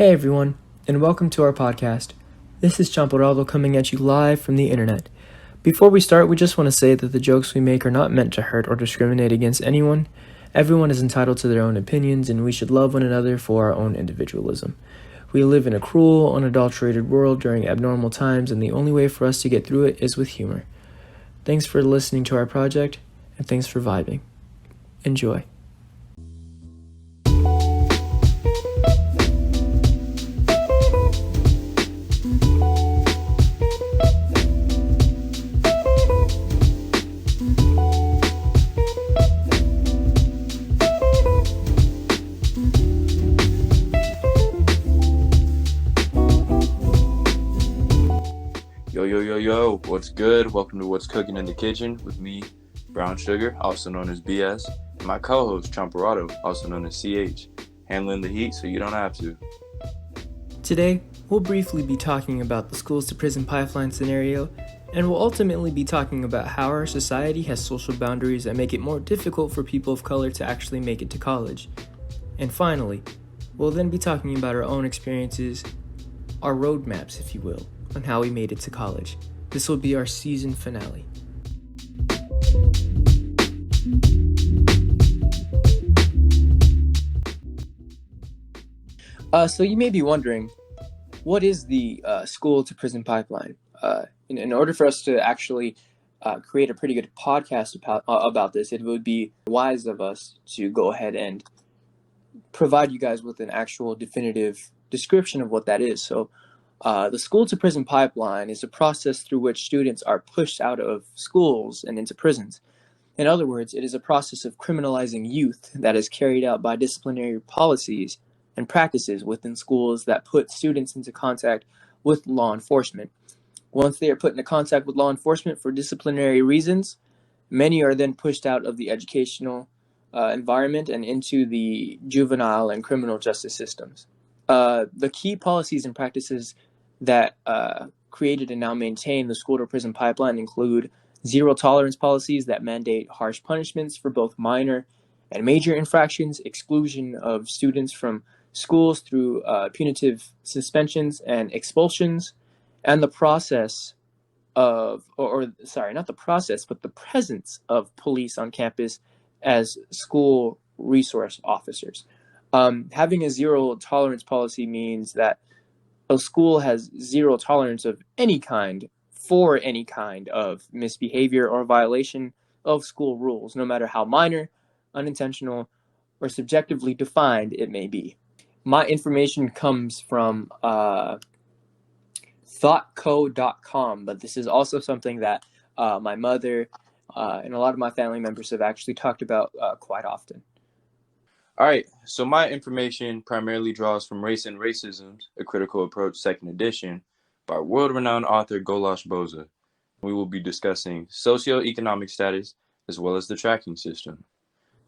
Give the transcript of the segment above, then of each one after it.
Hey everyone, and welcome to our podcast. This is Champurrado coming at you live from the internet. Before we start, we just want to say that the jokes we make are not meant to hurt or discriminate against anyone. Everyone is entitled to their own opinions, and we should love one another for our own individualism. We live in a cruel, unadulterated world during abnormal times, and the only way for us to get through it is with humor. Thanks for listening to our project, and thanks for vibing. Enjoy. Yo, what's good? Welcome to What's Cooking in the Kitchen with me, Brown Sugar, also known as BS, and my co-host, Champurrado, also known as CH, handling the heat so you don't have to. Today, we'll briefly be talking about the schools to prison pipeline scenario, and we'll ultimately be talking about how our society has social boundaries that make it more difficult for people of color to actually make it to college. And finally, we'll then be talking about our own experiences, our roadmaps, if you will, on how we made it to college. This will be our season finale. So you may be wondering, what is the school to prison pipeline? In order for us to actually create a pretty good podcast about this, it would be wise of us to go ahead and provide you guys with an actual definitive description of what that is. So the school to prison pipeline is a process through which students are pushed out of schools and into prisons. In other words, it is a process of criminalizing youth that is carried out by disciplinary policies and practices within schools that put students into contact with law enforcement. Once they are put into contact with law enforcement for disciplinary reasons, many are then pushed out of the educational environment and into the juvenile and criminal justice systems. The key policies and practices that created and now maintain the school to prison pipeline include zero tolerance policies that mandate harsh punishments for both minor and major infractions, exclusion of students from schools through punitive suspensions and expulsions, and the process of, not the process, but the presence of police on campus as school resource officers. Having a zero tolerance policy means that a school has zero tolerance of any kind for any kind of misbehavior or violation of school rules, no matter how minor, unintentional, or subjectively defined it may be. My information comes from thoughtco.com, but this is also something that my mother and a lot of my family members have actually talked about quite often. All right, so my information primarily draws from Race and Racism, A Critical Approach, 2nd edition, by world-renowned author Golosh Boza. We will be discussing socioeconomic status as well as the tracking system.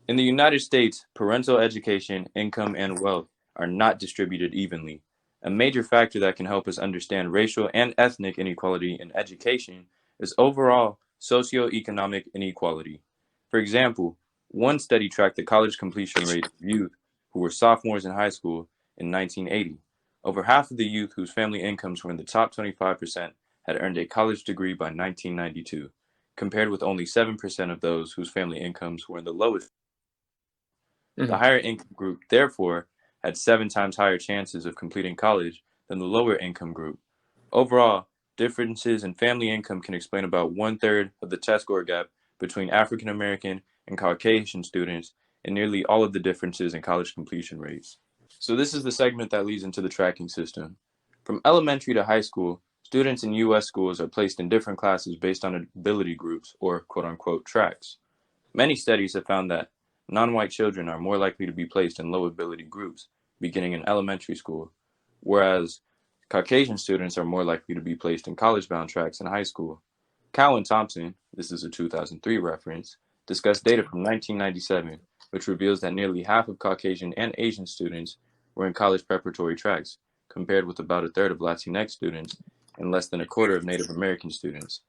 In the United States, parental education, income, and wealth are not distributed evenly. A major factor that can help us understand racial and ethnic inequality in education is overall socioeconomic inequality. For example, one study tracked the college completion rate of youth who were sophomores in high school in 1980. Over half of the youth whose family incomes were in the top 25% had earned a college degree by 1992, compared with only 7% of those whose family incomes were in the lowest. The higher income group, therefore, had 7 times higher chances of completing college than the lower income group. Overall, differences in family income can explain about 1/3 of the test score gap between African American and Caucasian students, and nearly all of the differences in college completion rates. So this is the segment that leads into the tracking system. From elementary to high school, students in U.S. schools are placed in different classes based on ability groups, or quote-unquote tracks. Many studies have found that non-white children are more likely to be placed in low ability groups beginning in elementary school, whereas Caucasian students are more likely to be placed in college-bound tracks in high school. Cow and Thompson, this is a 2003 reference, discussed data from 1997, which reveals that nearly half of Caucasian and Asian students were in college preparatory tracks, compared with about 1/3 of Latinx students and less than 1/4 of Native American students.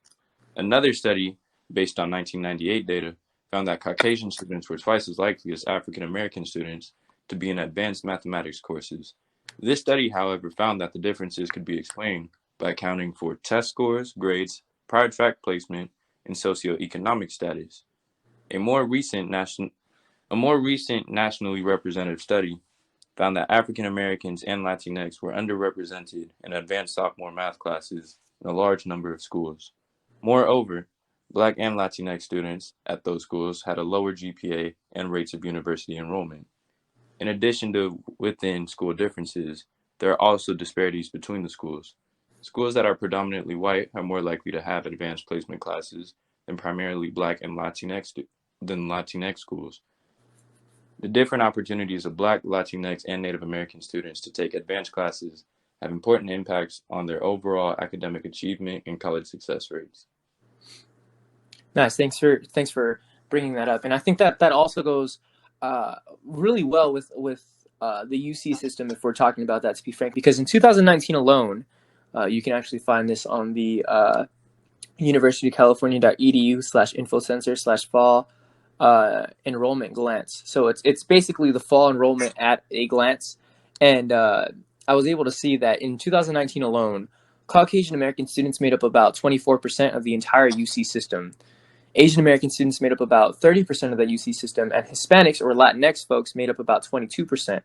Another study, based on 1998 data, found that Caucasian students were twice as likely as African American students to be in advanced mathematics courses. This study, however, found that the differences could be explained by accounting for test scores, grades, prior track placement, and socioeconomic status. A more recent nationally representative study found that African Americans and Latinx were underrepresented in advanced sophomore math classes in a large number of schools. Moreover, Black and Latinx students at those schools had a lower GPA and rates of university enrollment. In addition to within school differences, there are also disparities between the schools. Schools that are predominantly white are more likely to have advanced placement classes than primarily Black and Latinx schools. The different opportunities of Black, Latinx, and Native American students to take advanced classes have important impacts on their overall academic achievement and college success rates. Nice. Thanks for bringing that up. And I think that also goes really well with the UC system, if we're talking about that, to be frank, because in 2019 alone, you can actually find this on the universityofcalifornia.edu/infocensor/fall enrollment glance. So it's basically the fall enrollment at a glance. And I was able to see that in 2019 alone, Caucasian American students made up about 24% of the entire UC system. Asian American students made up about 30% of the UC system, and Hispanics or Latinx folks made up about 22%.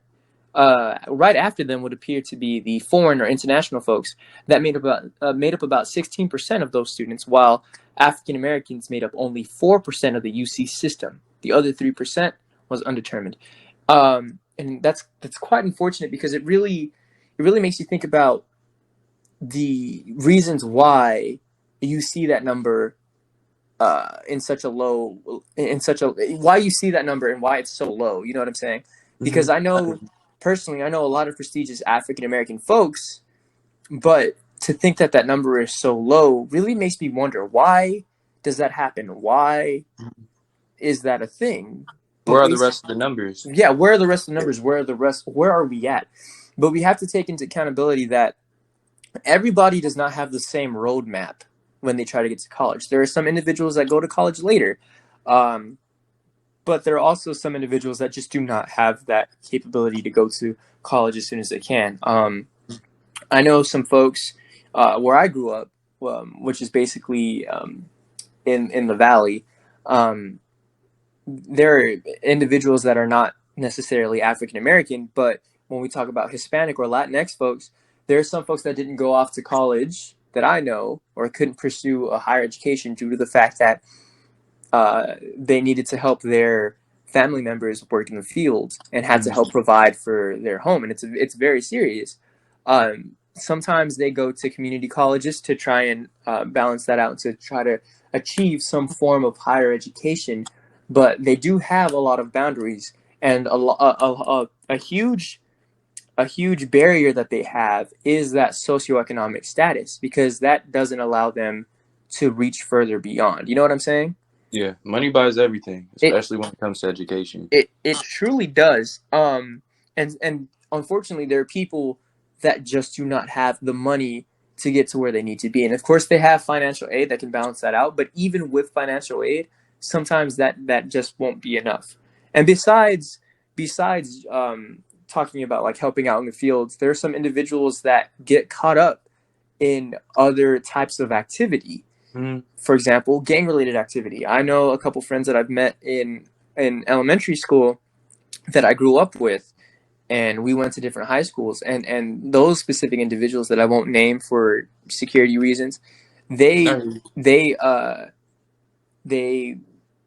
Right after them would appear to be the foreign or international folks that made up about 16% of those students, while African Americans made up only 4% of the UC system. The other 3% was undetermined, and that's quite unfortunate, because it really makes you think about the reasons why you see that number why you see that number and why it's so low. You know what I'm saying? Because I know personally, I know a lot of prestigious African American folks, but to think that that number is so low really makes me wonder, why does that happen? Why is that a thing? Where are the rest of the numbers? Yeah, where are the rest of the numbers? Where are we at? But we have to take into accountability that everybody does not have the same roadmap when they try to get to college. There are some individuals that go to college later, but there are also some individuals that just do not have that capability to go to college as soon as they can. I know some folks where I grew up, which is basically in the Valley. There are individuals that are not necessarily African American, but when we talk about Hispanic or Latinx folks, there are some folks that didn't go off to college that I know, or couldn't pursue a higher education due to the fact that they needed to help their family members work in the field and had to help provide for their home, and it's very serious. Sometimes they go to community colleges to try and balance that out, to try to achieve some form of higher education, but they do have a lot of boundaries, and a huge barrier that they have is that socioeconomic status, because that doesn't allow them to reach further beyond. You know what I'm saying? Yeah, money buys everything, especially when it comes to education. It truly does. And unfortunately, there are people that just do not have the money to get to where they need to be. And of course, they have financial aid that can balance that out. But even with financial aid, sometimes that just won't be enough. And besides talking about like helping out in the fields, there are some individuals that get caught up in other types of activity. For example, gang-related activity. I know a couple friends that I've met in elementary school that I grew up with, and we went to different high schools. And those specific individuals that I won't name for security reasons, they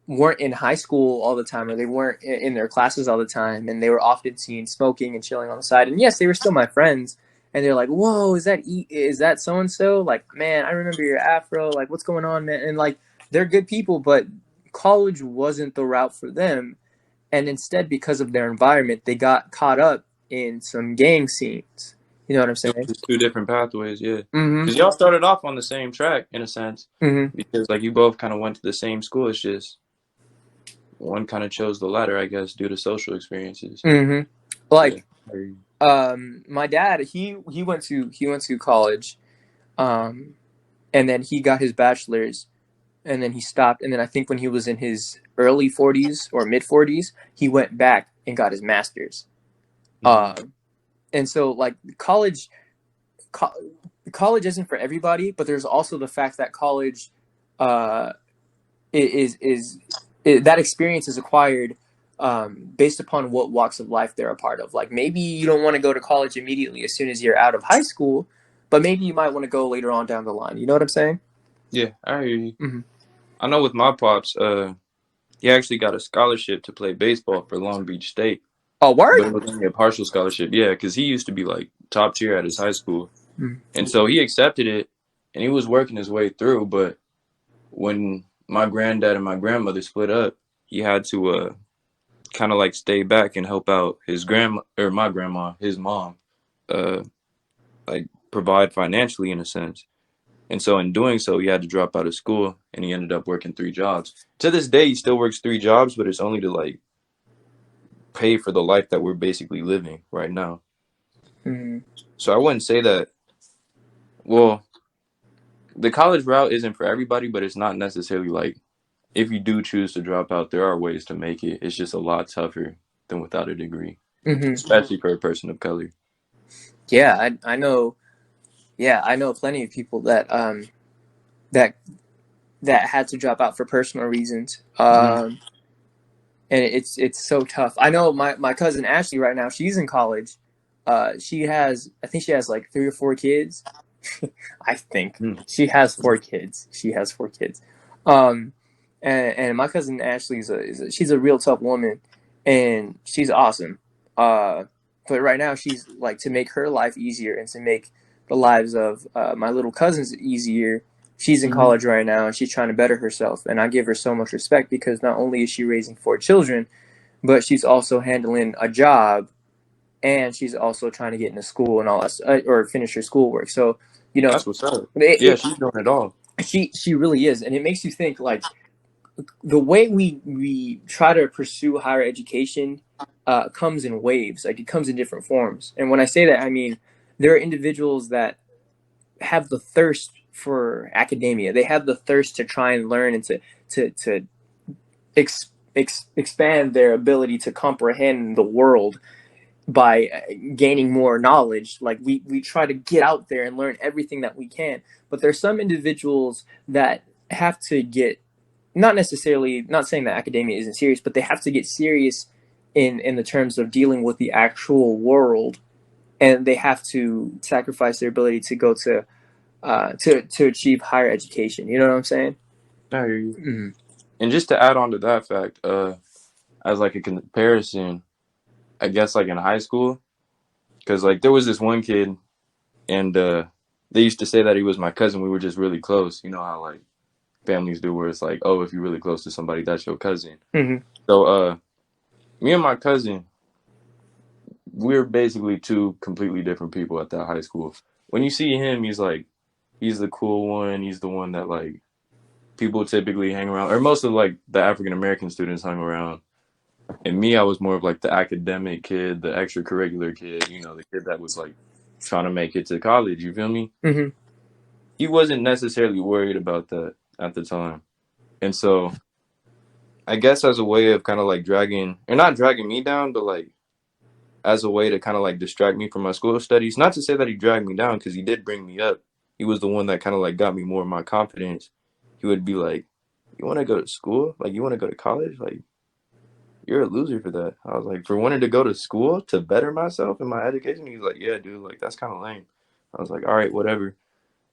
weren't in high school all the time, or they weren't in their classes all the time, and they were often seen smoking and chilling on the side. And yes, they were still my friends. And they're like, "Whoa, is that so and so? Like, man, I remember your afro. Like, what's going on, man?" And like, they're good people, but college wasn't the route for them. And instead, because of their environment, they got caught up in some gang scenes. You know what I'm saying? It's two different pathways, yeah. Because y'all started off on the same track in a sense, because like you both kind of went to the same school. It's just one kind of chose the latter, I guess, due to social experiences. Like. Yeah. My dad, he went to college, and then he got his bachelor's, and then he stopped. And then I think when he was in his early 40s or mid 40s, he went back and got his master's. And so like co- college isn't for everybody, but there's also the fact that college uh, that experience is acquired based upon what walks of life they're a part of. Like maybe you don't want to go to college immediately as soon as you're out of high school, but maybe you might want to go later on down the line. You know what I'm saying? Yeah, I hear you. Mm-hmm. I know with my pops, he actually got a scholarship to play baseball for Long Beach State, Oh, word? but it was only a partial scholarship. Yeah, because he used to be like top tier at his high school, Mm-hmm. and so he accepted it, and he was working his way through. But when my granddad and my grandmother split up, he had to kind of like stay back and help out his grandma or my grandma, his mom, uh, like provide financially in a sense. And so in doing so, he had to drop out of school and he ended up working 3 jobs. To this day, he still works 3 jobs, but it's only to like pay for the life that we're basically living right now. Mm-hmm. So I wouldn't say that, well, the college route isn't for everybody, but it's not necessarily like if you do choose to drop out, there are ways to make it. It's just a lot tougher than without a degree, Mm-hmm. especially for a person of color. Yeah, I know. Yeah, I know plenty of people that that that had to drop out for personal reasons. Mm-hmm. And it's so tough. I know my cousin Ashley right now. She's in college. I think she has like 3 or 4 kids. I think she has 4 kids. She has 4 kids. Um, and my cousin Ashley she's a real tough woman, and she's awesome. But right now she's like, to make her life easier and to make the lives of my little cousins easier. She's in Mm-hmm. college right now and she's trying to better herself, and I give her so much respect because not only is she raising 4 children, but she's also handling a job, and she's also trying to get into school and all that, or finish her schoolwork. So, you know, That's what's up. Yeah, it, she's doing it all. she really is, and it makes you think like the way we try to pursue higher education comes in waves. Like it comes in different forms. And when I say that, I mean there are individuals that have the thirst for academia. They have the thirst to try and learn and to expand their ability to comprehend the world by gaining more knowledge. Like we try to get out there and learn everything that we can. But there's some individuals that have to get, not necessarily, not saying that academia isn't serious, but they have to get serious in the terms of dealing with the actual world, and they have to sacrifice their ability to go to achieve higher education. You know what I'm saying? I hear you. Mm-hmm. And just to add on to that fact, as like a comparison, I guess like in high school, because like there was this one kid, and they used to say that he was my cousin. We were just really close. You know how like families do, where it's like, oh, if you're really close to somebody, that's your cousin. Mm-hmm. So me and my cousin, we're basically two completely different people at that high school. When you see him, he's the cool one. He's the one that like people typically hang around, or most of like the African American students hung around. And me, I was more of like the academic kid, the extracurricular kid, you know, the kid that was like trying to make it to college. You feel me? Mm-hmm. He wasn't necessarily worried about that at the time. And so I guess as a way of kind of like dragging, or not dragging me down, but like as a way to kind of like distract me from my school studies, not to say that he dragged me down because he did bring me up. He was the one that kind of like got me more of my confidence. He would be like, "You want to go to school? Like, you want to go to college? Like, you're a loser for that." I was like, for wanting to go to school to better myself in my education? He's like, yeah, dude, like that's kind of lame. I was like, all right, whatever.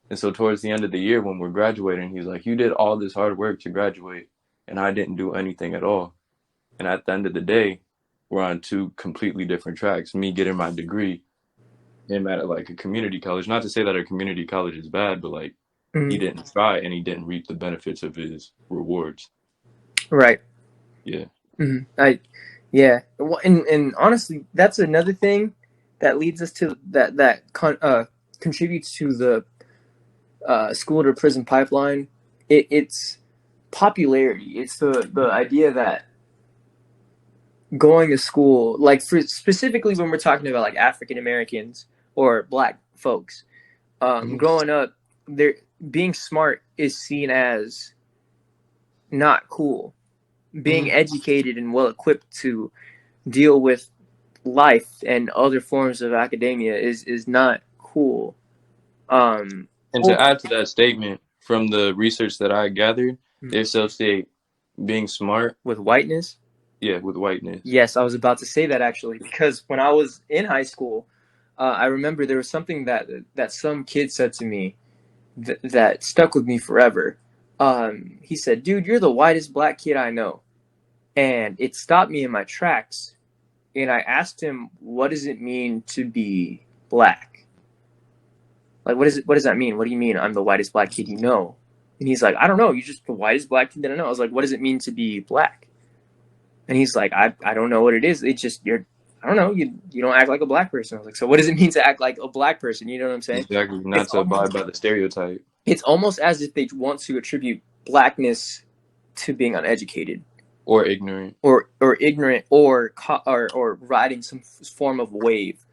And so towards the end of the year when we're graduating, he's like, you did all this hard work to graduate and I didn't do anything at all. And at the end of the day, we're on two completely different tracks. Me getting my degree, him at like a community college. Not to say that a community college is bad, but like he Mm-hmm. didn't try and he didn't reap the benefits of his rewards. Right. Yeah. Mm-hmm. Yeah. Well, and honestly, that's another thing that leads us to contributes to the school to prison pipeline. It's popularity. It's the idea that going to school, like for specifically when we're talking about like African Americans or Black folks, Mm-hmm. growing up, there being smart is seen as not cool. Being Mm-hmm. educated and well equipped to deal with life and other forms of academia is not cool. Um, And to add to that statement, from the research that I gathered, they associate being smart, with whiteness. yeah, with whiteness. Yes, I was about to say that actually, because when I was in high school, I remember there was something that some kid said to me that stuck with me forever. He said, "Dude, you're the whitest black kid I know," and it stopped me in my tracks. And I asked him, "What does it mean to be black? Like, what is it? What does that mean? What do you mean I'm the whitest black kid you know?" And he's like, "I don't know. You're just the whitest black kid that I know." I was like, "What does it mean to be black?" And he's like, I don't know what it is. It's just I don't know, you don't act like a black person. I was like, so what does it mean to act like a black person? You know what I'm saying? Exactly, not It's to abide almost by the stereotype. it's almost as if they want to attribute blackness to being uneducated Or ignorant. or ignorant or riding some form of wave.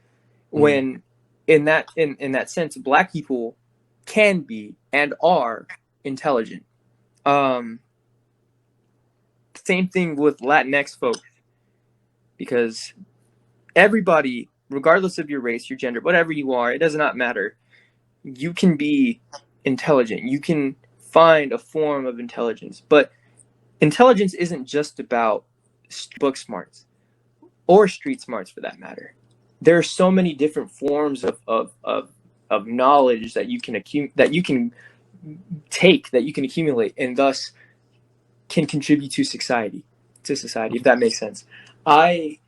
When in that sense, black people can be and are intelligent. Um, Same thing with Latinx folks, because everybody, regardless of your race, your gender, whatever you are, it does not matter. You can be intelligent. You can find a form of intelligence. But intelligence isn't just about book smarts or street smarts for that matter. There are so many different forms of knowledge that you can that you can take, that you can accumulate, and thus can contribute to society, if that makes sense. I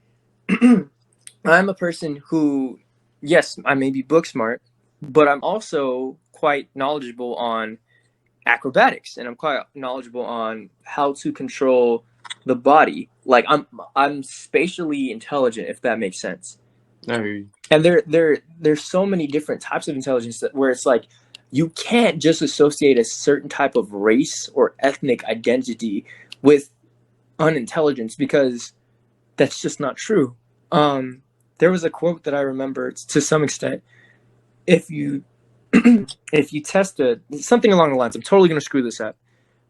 I'm a person who, yes, I may be book smart, but I'm also quite knowledgeable on acrobatics, and I'm quite knowledgeable on how to control the body. Like I'm spatially intelligent, if that makes sense. I hear you. And there's so many different types of intelligence where it's like you can't just associate a certain type of race or ethnic identity with unintelligence, because that's just not true. There was a quote that I remember to some extent. If you if you test something along the lines, I'm totally going to screw this up,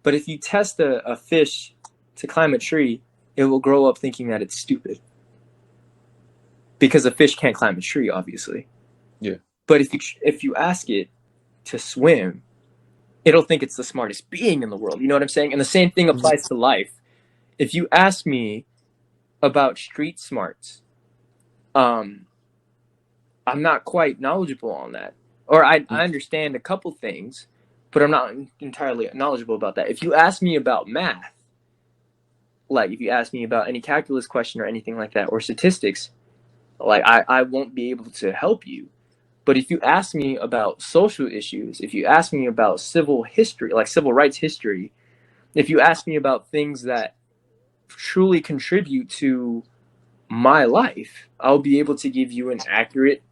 but if you test a fish to climb a tree, it will grow up thinking that it's stupid, because a fish can't climb a tree, obviously. Yeah. But if you ask it to swim, it'll think it's the smartest being in the world. You know what I'm saying? And the same thing applies to life. If you ask me about street smarts, um, I'm not quite knowledgeable on that. Or I understand a couple things, but I'm not entirely knowledgeable about that. If you ask me about math, like if you ask me about any calculus question or anything like that, or statistics, like I won't be able to help you. But if you ask me about social issues, if you ask me about civil history, like civil rights history, if you ask me about things that truly contribute to my life, I'll be able to give you an accurate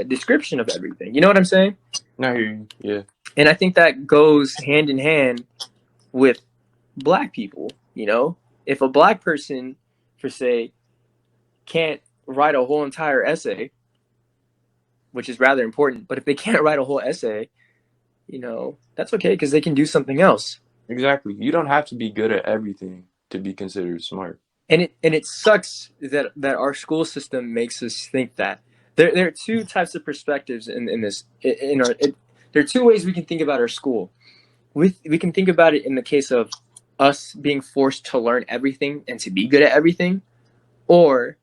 description of everything. You know what I'm saying? I hear you. Yeah. And I think that goes hand in hand with black people. You know, if a black person, for say, can't write a whole entire essay, which is rather important, but if they can't write a whole essay, you know, that's okay, because they can do something else. Exactly. You don't have to be good at everything to be considered smart. And it sucks that our school system makes us think that. There are two types of perspectives in this. There are two ways we can think about our school. We can think about it in the case of us being forced to learn everything and to be good at everything, or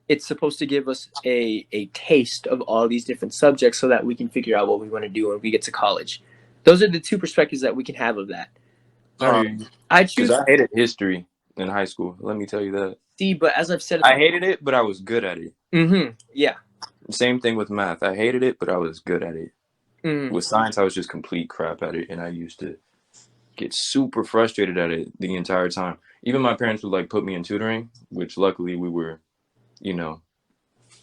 it's supposed to give us a taste of all these different subjects so that we can figure out what we want to do when we get to college. Those are the two perspectives that we can have of that. I hear you. I Because choose I hated history in high school. Let me tell you that. C, but as I've said, I hated it, but I was good at it. yeah. Same thing with math. I hated it, but I was good at it. Mm. With science, I was just complete crap at it, and I used to get super frustrated at it the entire time. Even my parents would like put me in tutoring, which luckily we were, you know,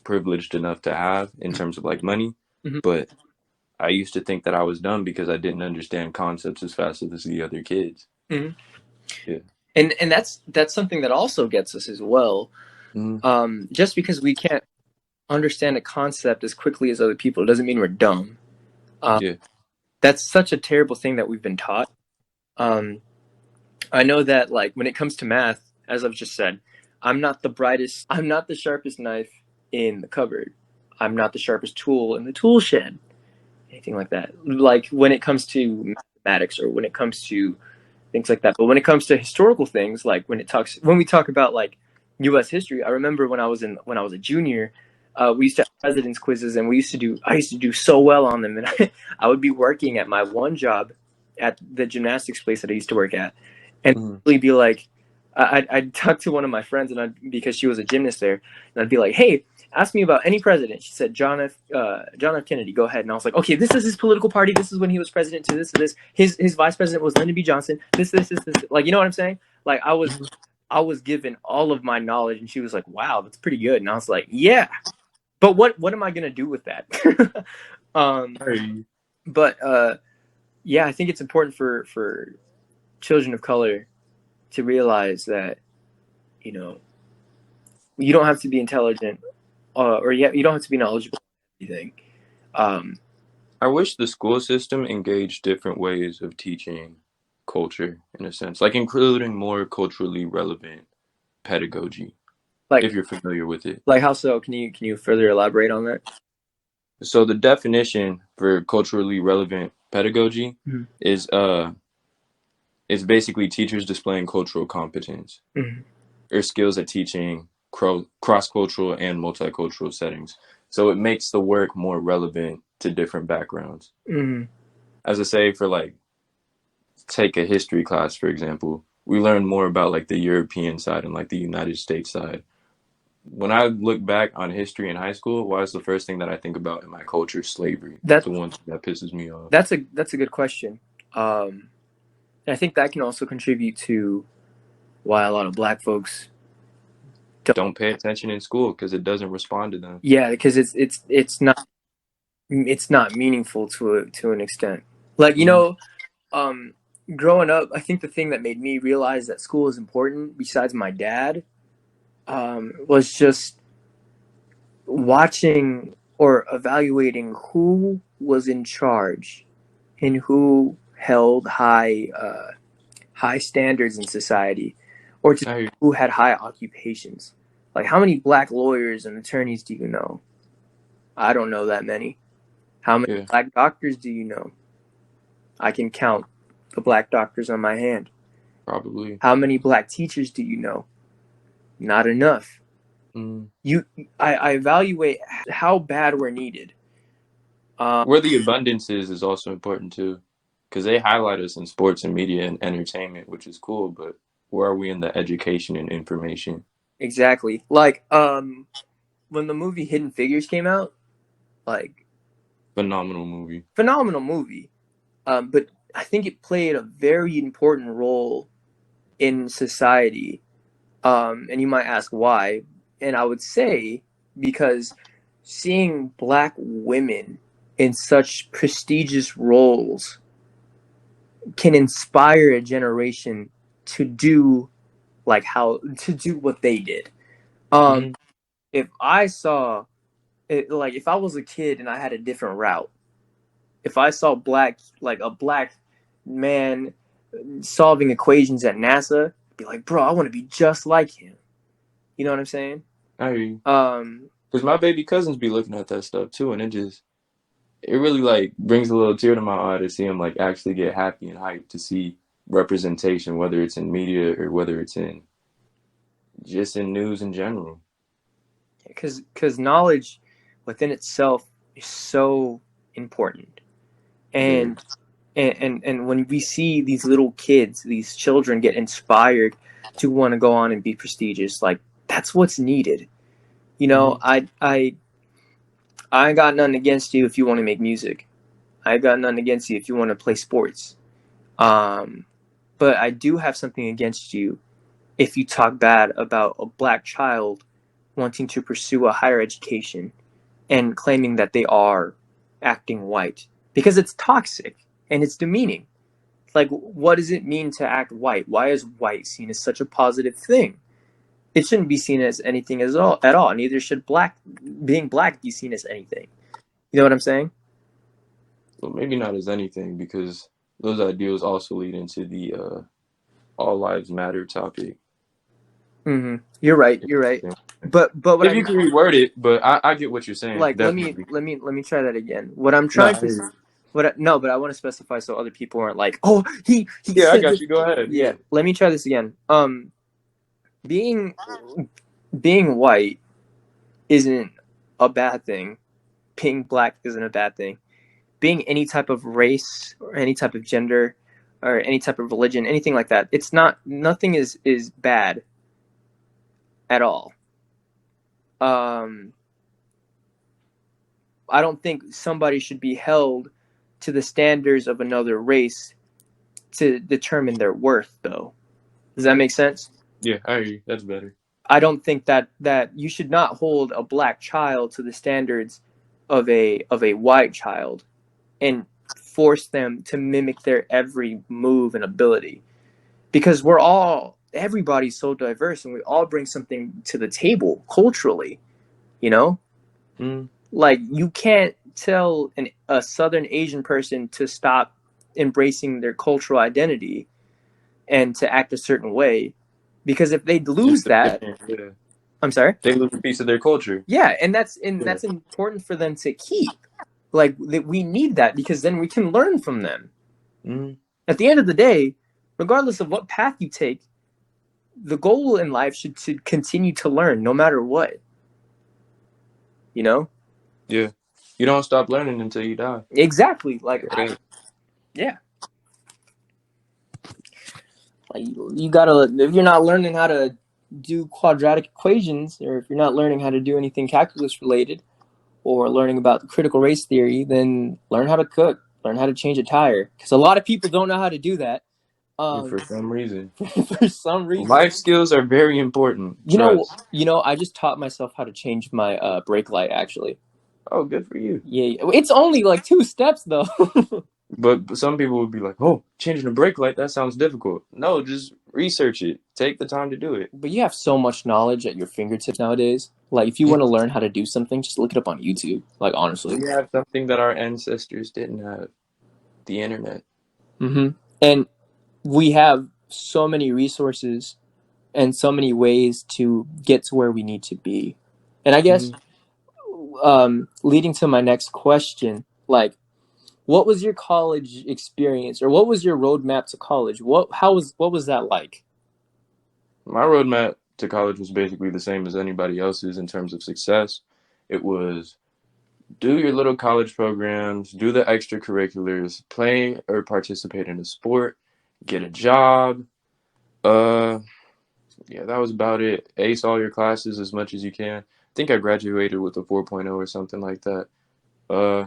privileged enough to have in terms of like money. Mm-hmm. But I used to think that I was dumb because I didn't understand concepts as fast as the other kids. Mm-hmm. Yeah. And that's something that also gets us as well. Just because we can't understand a concept as quickly as other people doesn't mean we're dumb. Yeah. That's such a terrible thing that we've been taught. I know that, like, when it comes to math, as I've just said, I'm not the brightest, I'm not the sharpest knife in the cupboard. I'm not the sharpest tool in the tool shed. Anything like that. Like when it comes to mathematics or when it comes to things like that. But when it comes to historical things, like when we talk about like U.S. history, I remember when I was a junior, we used to have president's quizzes, and I used to do so well on them, and I would be working at my one job at the gymnastics place that I used to work at, and Mhm. really be like, I'd talk to one of my friends, and because she was a gymnast there, and I'd be like, hey, ask me about any president. She said John F. Kennedy. Go ahead. And I was like, okay, this is his political party. This is when he was president. To this. His vice president was Lyndon B. Johnson. This. Like, you know what I'm saying? Like, I was given all of my knowledge, and she was like, wow, that's pretty good. And I was like, yeah, but what am I gonna do with that? um, Hey. but yeah, I think it's important for children of color to realize that, you know, you don't have to be intelligent, or you don't have to be knowledgeable in anything. Um, I wish the school system engaged different ways of teaching culture in a sense, like including more culturally relevant pedagogy, like if you're familiar with it. how so? Can you further elaborate on that? So the definition for culturally relevant pedagogy Mm-hmm. is is basically teachers displaying cultural competence Mm-hmm. or skills at teaching cross-cultural and multicultural settings. So it makes the work more relevant to different backgrounds. Mm-hmm. As I say, for like take a history class, for example, we learn more about like the European side and like the United States side. When I look back on history in high school, why is the first thing that I think about in my culture slavery? That The one that pisses me off. that's a good question. And I think that can also contribute to why a lot of Black folks don't. Don't pay attention in school because it doesn't respond to them. Yeah, because it's not meaningful to an extent. Like, Mm-hmm. um, growing up, I think the thing that made me realize that school is important, besides my dad, was just watching or evaluating who was in charge and who held high standards in society, or just I, who had high occupations. Like, how many Black lawyers and attorneys do you know? I don't know that many. How many yeah, Black doctors do you know? I can count the Black doctors on my hand. probably. How many Black teachers do you know? Not enough. Mm. You, I evaluate how bad we're needed. Um, Where the abundance is also important too, because they highlight us in sports and media and entertainment, which is cool. But where are we in the education and information? exactly. Like, when the movie Hidden Figures came out, like, Phenomenal movie. phenomenal movie. But I think it played a very important role in society. And you might ask why. And I would say because seeing Black women in such prestigious roles can inspire a generation to do to do what they did. Um, Mm-hmm. if I saw it, like if I was a kid and I had a different route, if I saw a Black man solving equations at NASA, I'd be like, bro, I want to be just like him. You know what I'm saying? I hear you. Um, Because my baby cousins be looking at that stuff too, and it really like brings a little tear to my eye to see him like actually get happy and hyped to see representation, whether it's in media or whether it's in just in news in general. because knowledge within itself is so important, Very. and and when we see these little kids, these children get inspired to want to go on and be prestigious, like that's what's needed. You know, Mm-hmm. I got nothing against you if you want to make music. I got nothing against you if you want to play sports. Um, but I do have something against you if you talk bad about a Black child wanting to pursue a higher education and claiming that they are acting white, because it's toxic and it's demeaning. Like, what does it mean to act white? Why is white seen as such a positive thing? It shouldn't be seen as anything at all. Neither should being Black be seen as anything. You know what I'm saying? Well, maybe not as anything because those ideals also lead into the all lives matter topic. You're right. You're right. But what If I you can reword it, but I get what you're saying, like, definitely. let me try that again. What I'm No, trying to no, but I want to specify so other people aren't like, oh, he yeah, I said got this. you. Go ahead. Yeah, Yeah. let me try this again. Being white isn't a bad thing. Being black isn't a bad thing. Being any type of race or any type of gender or any type of religion, anything like that, it's not, nothing is bad at all. Um, I don't think somebody should be held to the standards of another race to determine their worth, though. Does that make sense? Yeah, I hear you. That's better. I don't think that you should not hold a black child to the standards of a white child and force them to mimic their every move and ability, because everybody's so diverse and we all bring something to the table culturally, you know? Mm, Like, you can't tell a Southern Asian person to stop embracing their cultural identity and to act a certain way, because if they lose just that, yeah. I'm sorry. They lose a piece of their culture. Yeah, and Yeah. that's important for them to keep. Like, that we need that because then we can learn from them. Mm, At the end of the day, regardless of what path you take, the goal in life should to continue to learn no matter what. You know? yeah. You don't stop learning until you die. Exactly. Right. Yeah. Like, you gotta, if you're not learning how to do quadratic equations, or if you're not learning how to do anything calculus related, or learning about critical race theory, then learn how to cook, learn how to change a tire, because a lot of people don't know how to do that. For Um, some reason. for some reason, Life skills are very important. Trust. I just taught myself how to change my brake light. Actually, Oh, good for you. yeah, it's only like 2 steps though. But some people would be like, oh, changing a brake light, that sounds difficult. No, just research it. Take the time to do it. But you have so much knowledge at your fingertips nowadays. Like, if you want to learn how to do something, just look it up on YouTube. Like, honestly. We have something that our ancestors didn't have, the internet. And we have so many resources and so many ways to get to where we need to be. And I guess, Mm-hmm. leading to my next question, like, what was your college experience, or what was your roadmap to college? What was that like? My roadmap to college was basically the same as anybody else's in terms of success. It was do your little college programs, do the extracurriculars, play or participate in a sport, get a job. Uh, yeah, that was about it. Ace all your classes as much as you can. I think I graduated with a 4.0 or something like that. Uh,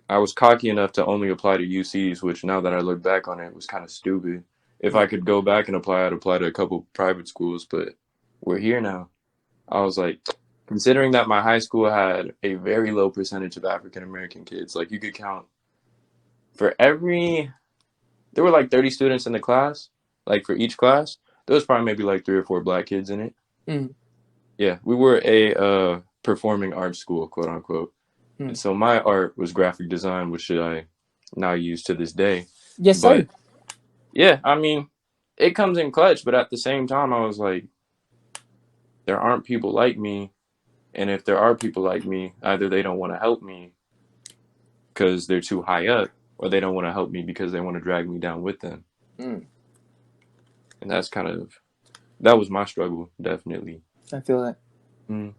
I was cocky enough to only apply to UCs, which now that I look back on it was kind of stupid. If I could go back and apply, I'd apply to a couple private schools, but we're here now. I was like, considering that my high school had a very low percentage of African American kids, like you could count for there were like 30 students in the class, like for each class, there was probably maybe like 3 or 4 black kids in it. Mm, Yeah, we were a performing arts school, quote unquote. And mm. so my art was graphic design, which I now use to this day. Yes, sir. But yeah, I mean, it comes in clutch, but at the same time, I was like, there aren't people like me. And if there are people like me, either they don't want to help me because they're too high up, or they don't want to help me because they want to drag me down with them. Mm, And that was my struggle, definitely. I feel that.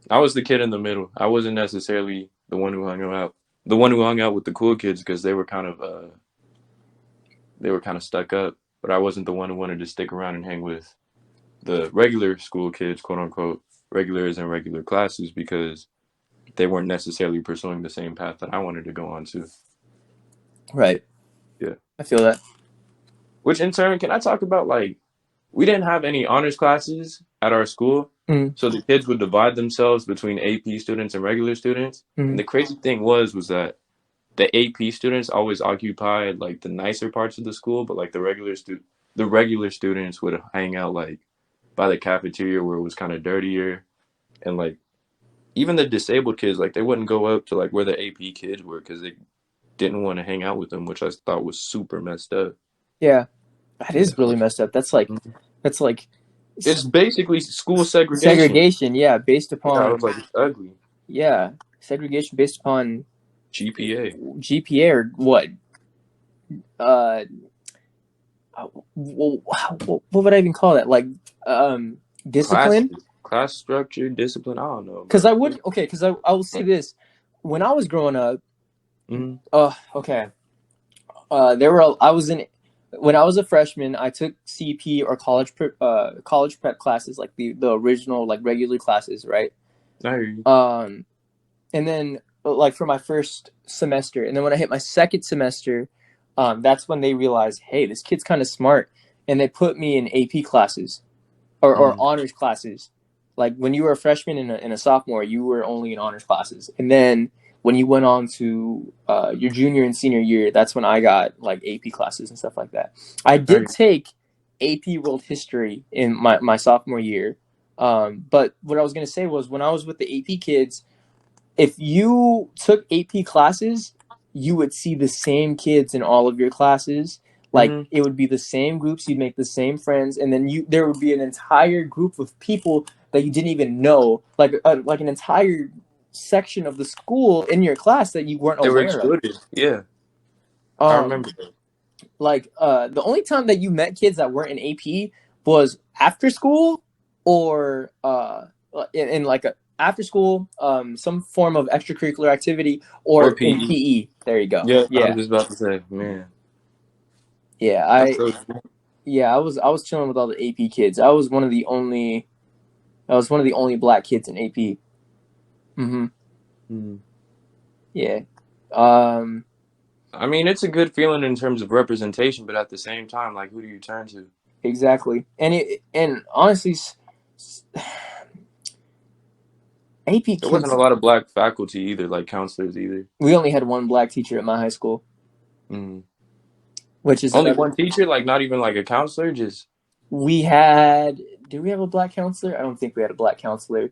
I was the kid in the middle. I wasn't necessarily the one who hung out with the cool kids because they were kind of stuck up. But I wasn't the one who wanted to stick around and hang with the regular school kids, quote unquote, regulars and regular classes because they weren't necessarily pursuing the same path that I wanted to go on to. Right. Yeah. I feel that. Which in turn, can I talk about like we didn't have any honors classes at our school. Mm, So the kids would divide themselves between AP students and regular students. And mm. the crazy thing was that the AP students always occupied like the nicer parts of the school, but like the regular students would hang out like by the cafeteria where it was kind of dirtier, and like even the disabled kids like they wouldn't go up to like where the AP kids were because they didn't want to hang out with them, which I thought was super messed up. Yeah, that Yeah. is really messed up. That's like It's basically school segregation. Segregation, yeah, based Yeah, I was upon like, it's ugly. yeah, segregation based upon GPA. GPA or what? Uh, what would I even call that? Like, discipline? Class structure, discipline. I don't know, Because bro. I would okay. Because I will say this: when I was growing up, Mm-hmm. okay, there were I was in when I was a freshman. I took CP or college prep classes, like the original like regular classes, right? I hear you. And then like for my first semester, and then when I hit my second semester, that's when they realized, hey, this kid's kind of smart, and they put me in AP classes or Mm. honors classes. Like when you were a freshman and a sophomore, you were only in honors classes, and then when you went on to your junior and senior year, that's when I got like AP classes and stuff like that. I I hear did you. take AP World History in my sophomore year, but what I was gonna say was when I was with the AP kids, if you took AP classes, you would see the same kids in all of your classes. Like Mm-hmm. it would be the same groups, you'd make the same friends, and then there would be an entire group of people that you didn't even know, like an entire section of the school in your class that you weren't They were aware of. excluded. Yeah, I remember Um, that. like the only time that you met kids that weren't in AP was after school or in like a after school some form of extracurricular activity or Or in PE. PE. There you go. Yeah, I was Yeah. just about to say, man, Yeah, that's I so. yeah, I was chilling with all the AP kids. I was one of the only black kids in AP. Mhm. Mm. Yeah. Um I mean, it's a good feeling in terms of representation, but at the same time, like, who do you turn to? exactly. And honestly AP There wasn't a kids, lot of black faculty either, like counselors either. we only had one black teacher at my high school, Mm. which is Only one teacher, like not even like a counselor, just we had did we have a black counselor? I don't think we had a black counselor.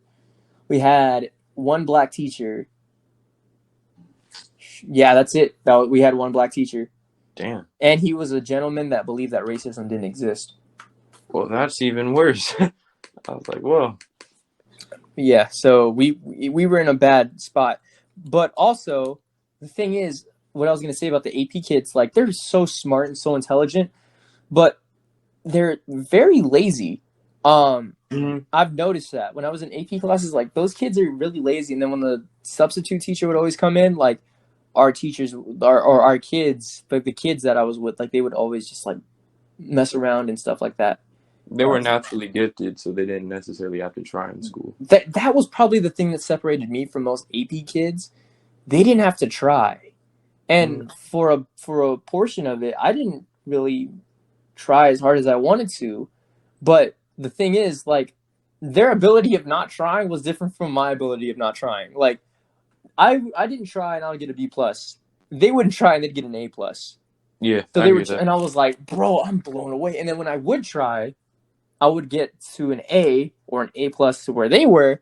We had one black teacher. Yeah, that's it. We had one black teacher, damn. and he was a gentleman that believed that racism didn't exist. Well, that's even worse. I was like, well, Yeah, so we were in a bad spot. But also, the thing is, what I was going to say about the AP kids, like they're so smart and so intelligent, but they're very lazy. Um, mhm. I've noticed that when I was in AP classes, like those kids are really lazy, and then when the substitute teacher would always come in, like our teachers or our kids, like the kids that I was with, like they would always just like mess around and stuff like that. They Uh, were naturally gifted, so they didn't necessarily have to try in school. that was probably the thing that separated me from most AP kids. They didn't have to try, and Mm. for a portion of it, I didn't really try as hard as I wanted to. But the thing is, like, their ability of not trying was different from my ability of not trying. Like, I didn't try and I'll get a B plus. They wouldn't try and they'd get an A plus. Yeah, So I they were, hear that. and I was like, bro, I'm blown away. And then when I would try, I would get to an A or an A plus to where they were,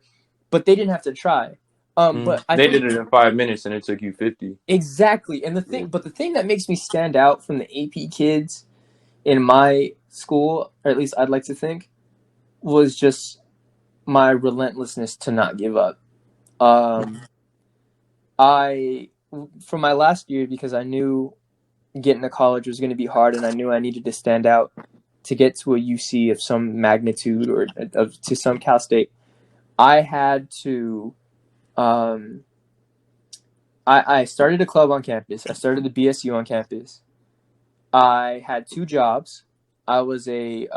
but they didn't have to try. Mm. But I They think did it in 5 minutes, and it took you 50. exactly. And Yeah. the thing that makes me stand out from the AP kids in my school, or at least I'd like to think, was just my relentlessness to not give up. Um, I from my last year because I knew getting to college was going to be hard, and I knew I needed to stand out to get to a UC of some magnitude or to some Cal State. I had to. Um, I started a club on campus. I started the BSU on campus. I had two jobs. I was a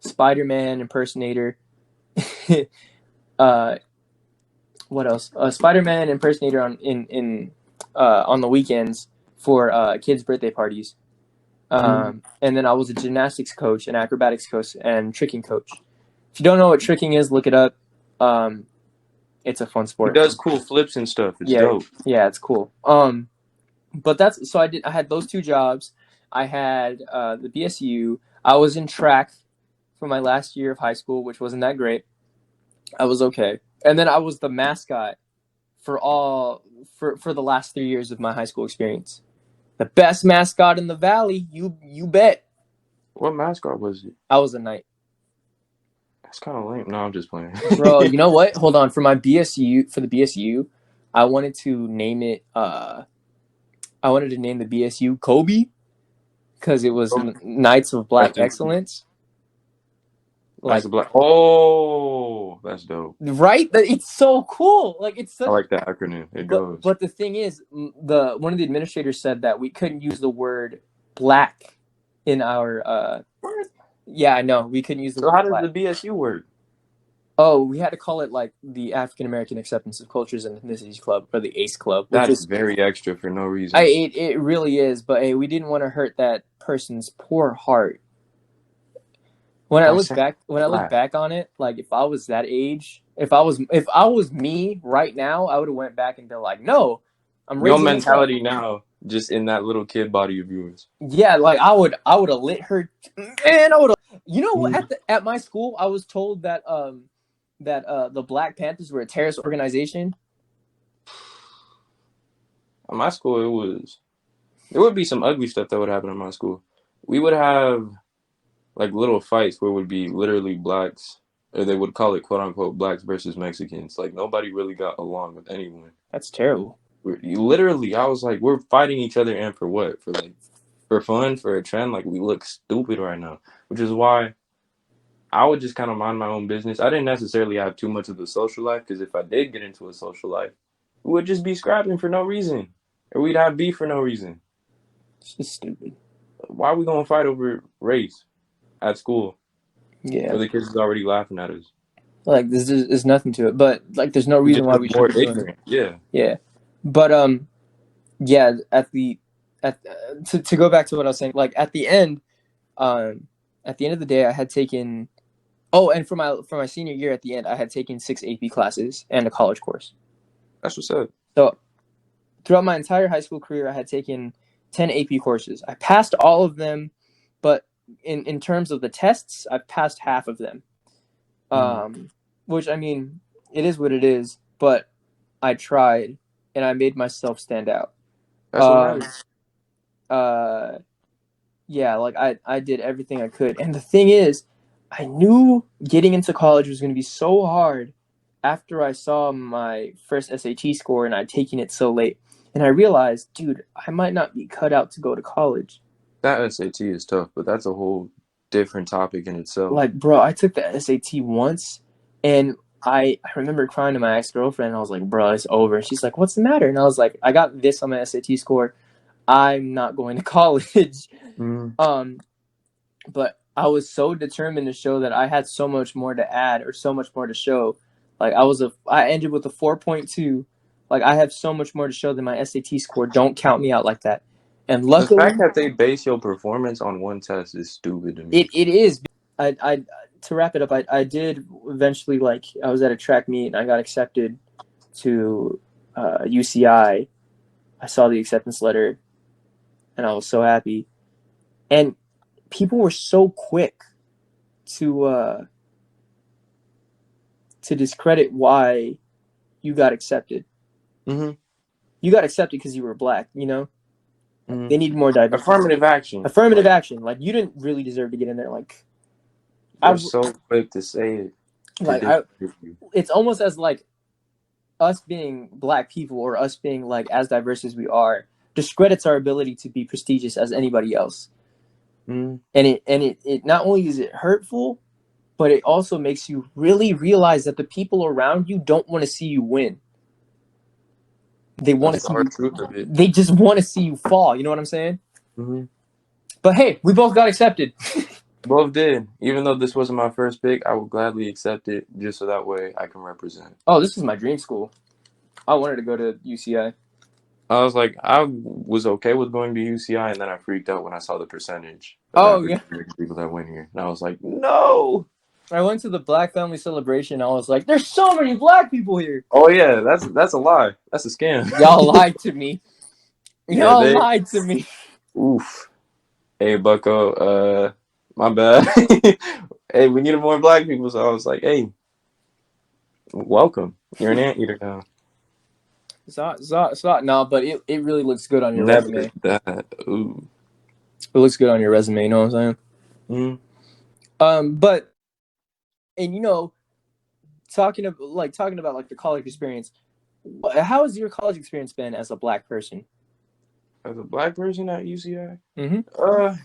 Spider-Man impersonator. uh, what else? A Spider-Man impersonator on the weekends for kids' birthday parties. Mm. And then I was a gymnastics coach, an acrobatics coach, and tricking coach. If you don't know what tricking is, look it up. Um, it's a fun He sport. does cool flips and stuff. It's Yeah, dope. yeah, it's cool. But that's so I had those two jobs. I had the BSU. I was in track for my last year of high school, which wasn't that great. I was okay, and then I was the mascot for the last 3 years of my high school experience. The best mascot in the valley, you bet. What mascot was it? I was a knight. That's kind of lame. No, I'm just playing. Bro, you know what? Hold on. For the BSU, I wanted to name it. I wanted to name the BSU Kobe because it was Knights of Black Excellence. Nice Like, black. Oh, that's dope. right? It's so cool. Like, it's I such. like that acronym. It goes. But the thing is, one of the administrators said that we couldn't use the word black in our. Yeah, I know we couldn't use the So word how does black. the BSU work? Oh, we had to call it like the African American Acceptance of Cultures and Ethnicities Club or the ACE Club, which That's was very extra for no reason. it really is. But hey, we didn't want to hurt that person's poor heart. When I look back on it, like if I was that age, if I was me right now, I would have went back and been like, no, I'm Your raising this up. mentality now, just in that little kid body of yours. Yeah, like I would have lit her, and I would have. You know, at my school, I was told that the Black Panthers were a terrorist organization. At my school, there would be some ugly stuff that would happen in my school. We would have like little fights where it would be literally blacks, or they would call it quote unquote blacks versus Mexicans. Like nobody really got along with anyone. That's terrible. Literally, I was like, we're fighting each other, and for what? For fun, for a trend? Like we look stupid right now, which is why I would just kind of mind my own business. I didn't necessarily have too much of a social life because if I did get into a social life, we would just be scrapping for no reason, or we'd have beef for no reason. It's just stupid. Why are we gonna fight over race at school? Yeah, Where the kids is already laughing at us. like there's nothing to it, but like there's no We reason just why look we more should be doing it. ignorant. Yeah. Yeah, but yeah. To go back to what I was saying, like at the end of the day, I had taken. Oh, and for my senior year, at the end, I had taken 6 AP classes and a college course. That's what's up. So throughout my entire high school career, I had taken 10 AP courses. I passed all of them, but in terms of the tests, I've passed half of them. Which, I mean, it is what it is, but I tried, and I made myself stand out. That's what matters. Yeah, like I did everything I could. And the thing is, I knew getting into college was going to be so hard after I saw my first SAT score and I'd taken it so late. And I realized, dude, I might not be cut out to go to college. That SAT is tough, but that's a whole different topic in itself. Like, bro, I took the SAT once, and I remember crying to my ex-girlfriend. And I was like, bro, it's over. She's like, what's the matter? And I was like, I got this on my SAT score. I'm not going to college. But I was so determined to show that I had so much more to add or so much more to show. Like I ended with a 4.2. Like I have so much more to show than my SAT score. Don't count me out like that. And luckily, the fact that they base your performance on one test is stupid to me. it is. I to wrap it up, I did eventually, like, I was at a track meet and I got accepted to UCI. I saw the acceptance letter and I was so happy. And people were so quick to discredit why you got accepted. Mm-hmm. You got accepted because you were black, you know? Mm-hmm. They need more diversity. Affirmative action. Action. Like, you didn't really deserve to get in there. Like, I was so quick to say it. Like, it's almost as like us being black people or us being like as diverse as we are discredits our ability to be prestigious as anybody else. And it not only is it hurtful, but it also makes you really realize that the people around you don't want to see you win. They want to see you, they just want to see you fall. You know what I'm saying? Mm-hmm. But hey, we both got accepted. Both did. Even though this wasn't my first pick, I would gladly accept it just so that way I can represent. Oh, this is my dream school. I wanted to go to UCI. I was like, I was okay with going to UCI, and then I freaked out when I saw the percentage of people that went here. And I was like, no. I went to the Black Family Celebration. I was like, there's so many black people here. Oh, yeah, that's a lie. That's a scam. Y'all lied to me. Y'all lied to me. Oof. Hey, Bucko, my bad. Hey, we needed more black people, so I was like, hey, welcome. You're an anteater now. It's not. No, but it really looks good on your resume. That. Ooh. It looks good on your resume, you know what I'm saying? Mm-hmm. But And talking about like the college experience, how has your college experience been as a Black person? As a Black person at UCI, Mm-hmm.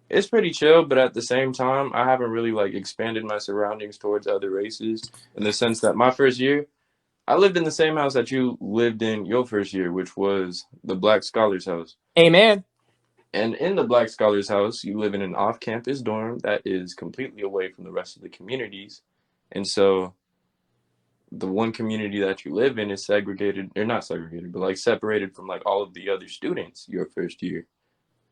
it's pretty chill, but at the same time, I haven't really like expanded my surroundings towards other races in the sense that my first year, I lived in the same house that you lived in your first year, which was the Black Scholars House. Amen. And in the Black Scholars House, you live in an off-campus dorm that is completely away from the rest of the communities. And so the one community that you live in is segregated, or not segregated, but like separated from like all of the other students your first year.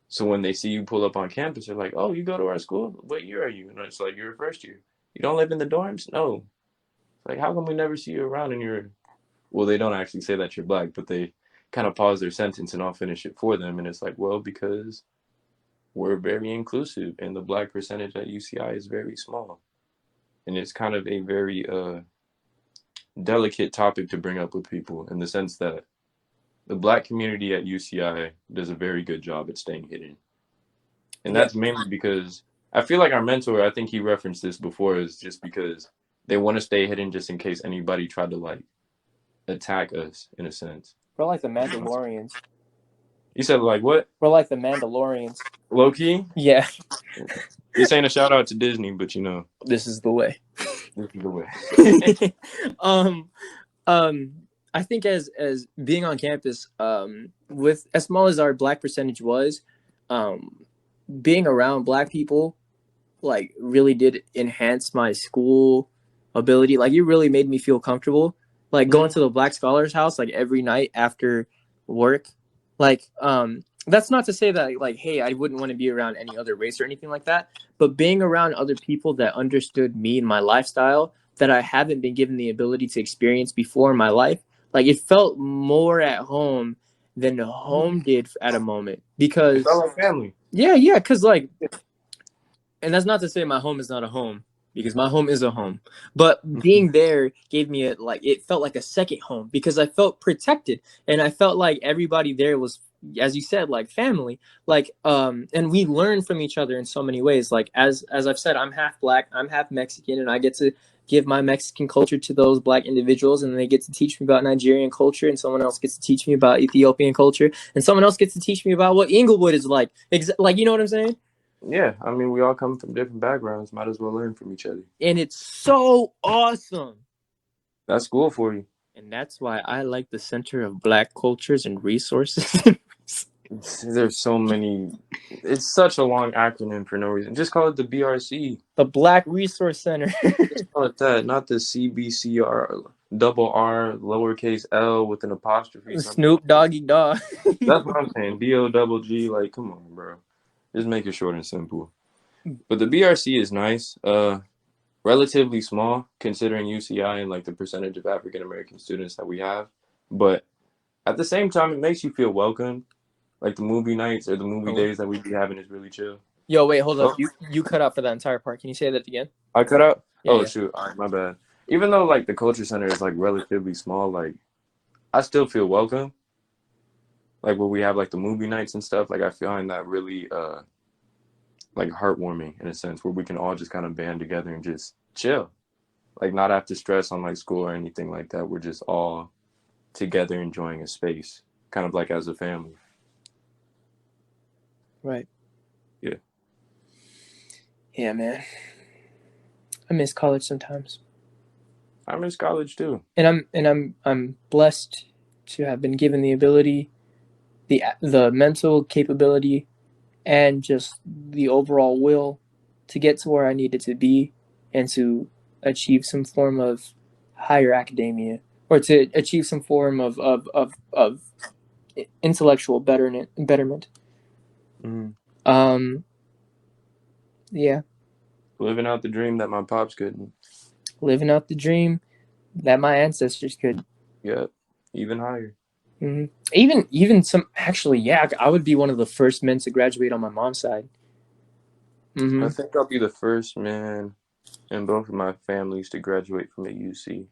So when they see you pull up on campus, they're like, "Oh, you go to our school? What year are you?" And it's like, "You're first year. You don't live in the dorms? No." It's like, how come we never see you around and you're, well, they don't actually say that you're Black, but they kind of pause their sentence and I'll finish it for them. And it's like, well, because we're very inclusive and the Black percentage at UCI is very small. And it's kind of a very delicate topic to bring up with people in the sense that the Black community at UCI does a very good job at staying hidden. And Yeah. that's mainly because I feel like our mentor, I think he referenced this before, is just because they want to stay hidden just in case anybody tried to like attack us in a sense. We're like the Mandalorians. You said like what? We're like the Mandalorians. Low key? Yeah. This ain't a shout out to Disney, but you know, This is the way. this is the way. um, I think as being on campus, with as small as our Black percentage was, being around Black people, like really did enhance my school ability. Like it really made me feel comfortable. Like going to the Black Scholars House like every night after work. Like that's not to say that like, hey, I wouldn't want to be around any other race or anything like that. But being around other people that understood me and my lifestyle that I haven't been given the ability to experience before in my life, like it felt more at home than home did at a moment. It Because felt like family. yeah, because like, and that's not to say my home is not a home, because my home is a home, but being there gave me it felt like a second home because I felt protected and I felt like everybody there was, as you said, like family, like and we learn from each other in so many ways. Like as I've said, I'm half Black, I'm half Mexican, and I get to give my Mexican culture to those Black individuals, and they get to teach me about Nigerian culture, and someone else gets to teach me about Ethiopian culture, and someone else gets to teach me about what Inglewood is like. Like, you know what I'm saying? Yeah, I mean, we all come from different backgrounds. Might as well learn from each other. And it's so awesome. That's school for you. And that's why I like the Center of Black Cultures and Resources. There's so many. It's such a long acronym for no reason. Just call it the BRC. The Black Resource Center. Just call it that, not the CBCR double R lowercase L with an apostrophe. Snoop Doggy Dog. That's what I'm saying. DO double G. Like, come on, bro. Just make it short and simple. But the BRC is nice. Relatively small considering UCI and like the percentage of African American students that we have. But at the same time, it makes you feel welcome. Like the movie nights or the movie days that we be having is really chill. Yo, wait, hold up. Oh, You cut out for that entire part. Can you say that again? I cut out? Yeah, Oh, yeah. shoot. All right, my bad. Even though like the culture center is like relatively small, like I still feel welcome. Like where we have like the movie nights and stuff, like I find that really like heartwarming in a sense where we can all just kind of band together and just chill. Like not have to stress on like school or anything like that. We're just all together enjoying a space, kind of like as a family. Right. Yeah. Yeah, man. I miss college sometimes. I miss college too. And I'm blessed to have been given the ability, the mental capability, and just the overall will to get to where I needed to be and to achieve some form of higher academia, or to achieve some form of intellectual betterment. Mm. Yeah, Living out the dream that my pops couldn't. living out the dream that my ancestors could. Yep. Even higher. Mm-hmm. Even some, actually, yeah, I would be one of the first men to graduate on my mom's side. Mm-hmm. I think I'll be the first man in both of my families to graduate from a UC.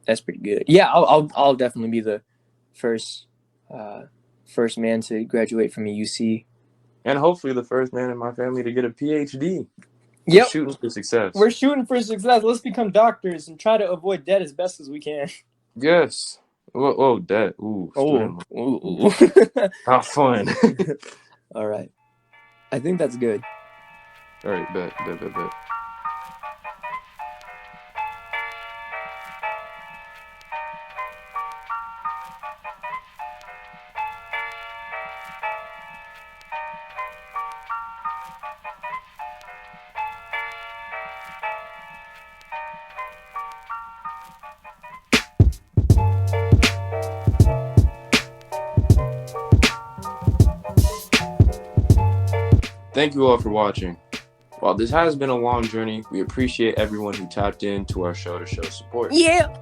That's pretty good. Yeah, I'll definitely be the first first man to graduate from a UC, And hopefully the first man in my family to get a PhD. We're Yep. shooting for success. We're shooting for success. Let's become doctors and try to avoid debt as best as we can. Yes. Whoa, that. Ooh, student loan. Ooh. Not fun. All right. I think that's good. All right, bet. Thank you all for watching. While this has been a long journey, we appreciate everyone who tapped into our show to show support. Yeah.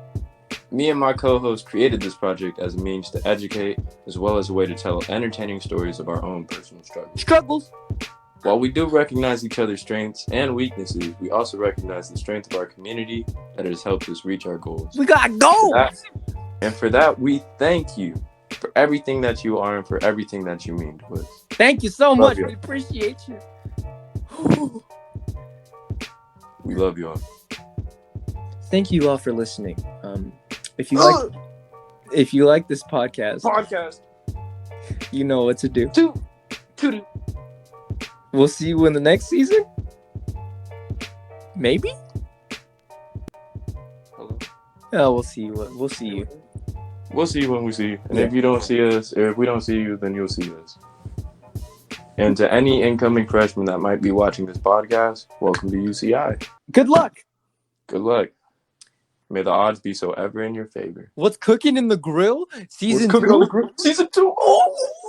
Me and my co-host created this project as a means to educate, as well as a way to tell entertaining stories of our own personal struggles. While we do recognize each other's strengths and weaknesses, we also recognize the strength of our community that has helped us reach our goals. We got goals. For that, we thank you for everything that you are and for everything that you mean to us. Thank you so Love much. you. We appreciate you. We love you all. Thank you all for listening. If you like this podcast, you know what to do. We'll see you in the next season. Maybe. Hello. Oh, we'll see you. We'll see you. We'll see you when we see you. And Yeah. if you don't see us, or if we don't see you, then you'll see us. And to any incoming freshmen that might be watching this podcast, welcome to UCI. Good luck. Good luck. May the odds be so ever in your favor. What's cooking in the grill? Season 2? Season 2. Oh!